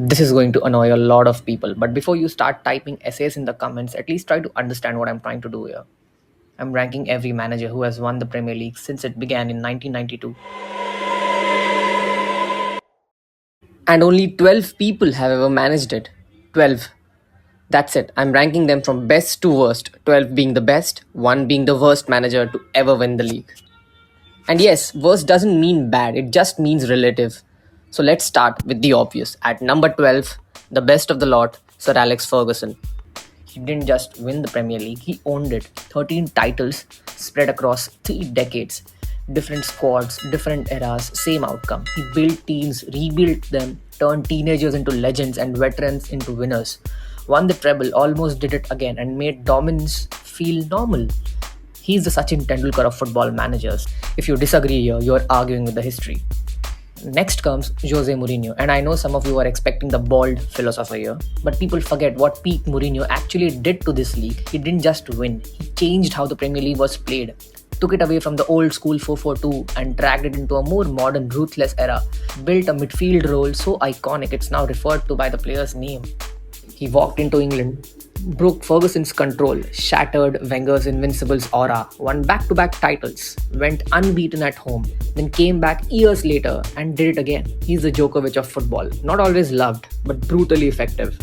This is going to annoy a lot of people, but before you start typing essays in the comments, at least try to understand what I'm trying to do here. I'm ranking every manager who has won the Premier League since it began in 1992. And only 12 people have ever managed it. 12. That's it. I'm ranking them from best to worst, 12 being the best, 1 being the worst manager to ever win the league. And yes, worst doesn't mean bad, it just means relative. So let's start with the obvious. At number 12, the best of the lot, SirAlexFerguson. He didn't just win the Premier League, he owned it. 13 titles spread across 3 decades. Different squads, different eras, same outcome. He built teams, rebuilt them, turned teenagers into legends and veterans into winners. Won the treble, almost did it again, and made dominance feel normal. He's the Sachin Tendulkar of football managers. If you disagree here, you're arguing with the history. Next comes Jose Mourinho, and I know some of you are expecting the bald philosopher here, but people forget what peak Mourinho actually did to this league. He didn't just win, he changed how the Premier League was played, took it away from the old school 4-4-2 and dragged it into a more modern, ruthless era, built a midfield role so iconic it's now referred to by the player's name. He walked into England, broke Ferguson's control, shattered Wenger's invincible's aura, won back-to-back titles, went unbeaten at home, then came back years later and did it again. He's the Djokovic of football, not always loved, but brutally effective.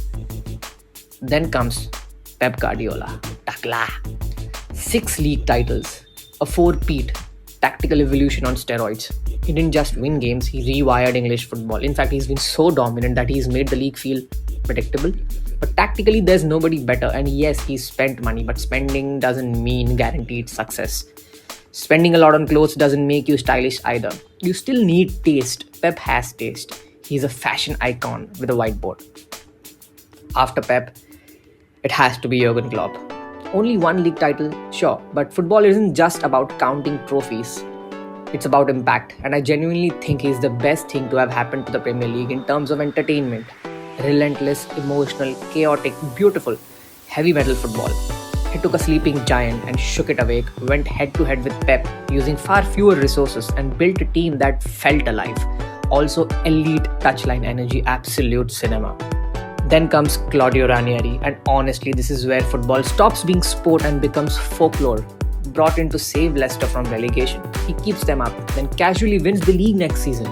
Then comes Pep Guardiola, Takla. 6 league titles, a 4-peat, tactical evolution on steroids. He didn't just win games, he rewired English football. In fact, he's been so dominant that he's made the league feel predictable. But tactically, there's nobody better. And yes, he spent money, but spending doesn't mean guaranteed success. Spending a lot on clothes doesn't make you stylish either. You still need taste. Pep has taste. He's a fashion icon with a whiteboard. After Pep, it has to be Jurgen Klopp. Only 1 league title, sure, but football isn't just about counting trophies. It's about impact, and I genuinely think he's the best thing to have happened to the Premier League in terms of entertainment. Relentless, emotional, chaotic, beautiful, heavy metal football. He took a sleeping giant and shook it awake, went head to head with Pep, using far fewer resources and built a team that felt alive. Also, elite touchline energy, absolute cinema. Then comes Claudio Ranieri, and honestly, this is where football stops being sport and becomes folklore. Brought in to save Leicester from relegation. He keeps them up, then casually wins the league next season.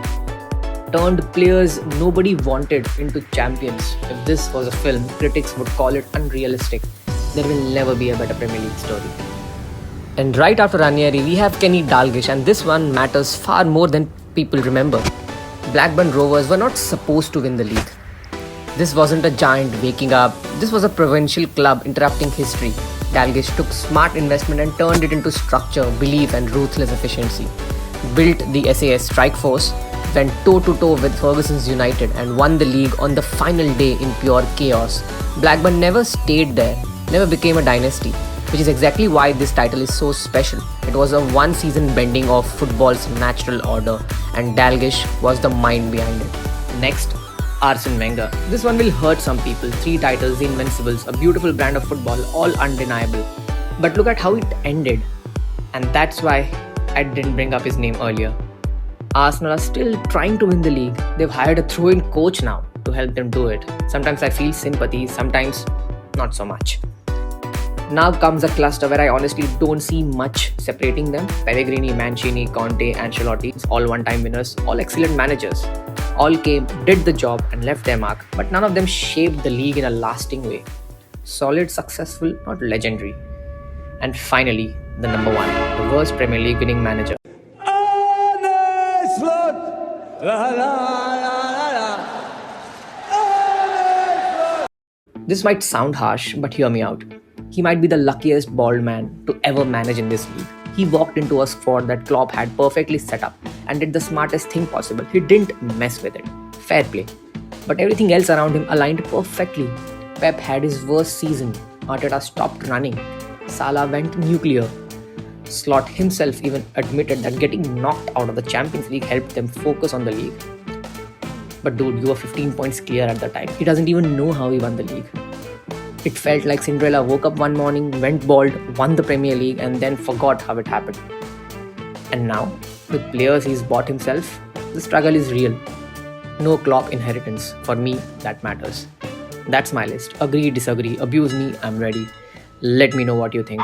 Turned players nobody wanted into champions. If this was a film, critics would call it unrealistic. There will never be a better Premier League story. And right after Ranieri, we have Kenny Dalglish, and this one matters far more than people remember. Blackburn Rovers were not supposed to win the league. This wasn't a giant waking up. This was a provincial club interrupting history. Dalglish took smart investment and turned it into structure, belief and ruthless efficiency. Built the SAS strike force, went toe-to-toe with Ferguson's United and won the league on the final day in pure chaos. Blackburn never stayed there, never became a dynasty, which is exactly why this title is so special. It was a one-season bending of football's natural order, and Dalglish was the mind behind it. Next, Arsene Wenger. This one will hurt some people. 3 titles, the Invincibles, a beautiful brand of football, all undeniable. But look at how it ended. And that's why I didn't bring up his name earlier. Arsenal are still trying to win the league. They've hired a throw-in coach now to help them do it. Sometimes I feel sympathy, sometimes not so much. Now comes a cluster where I honestly don't see much separating them. Pellegrini, Mancini, Conte, Ancelotti, all one-time winners, all excellent managers. All came, did the job and left their mark, but none of them shaped the league in a lasting way. Solid, successful, not legendary. And finally, the number 1, the worst Premier League winning manager. This might sound harsh, but hear me out. He might be the luckiest bald man to ever manage in this league. He walked into a squad that Klopp had perfectly set up and did the smartest thing possible. He didn't mess with it. Fair play. But everything else around him aligned perfectly. Pep had his worst season. Arteta stopped running. Salah went nuclear. Slot himself even admitted that getting knocked out of the Champions League helped them focus on the league. But dude, you were 15 points clear at the time. He doesn't even know how he won the league. It felt like Cinderella woke up one morning, went bald, won the Premier League and then forgot how it happened. And now, with players he's bought himself, the struggle is real. No Klopp inheritance. For me, that matters. That's my list. Agree, disagree, abuse me, I'm ready. Let me know what you think.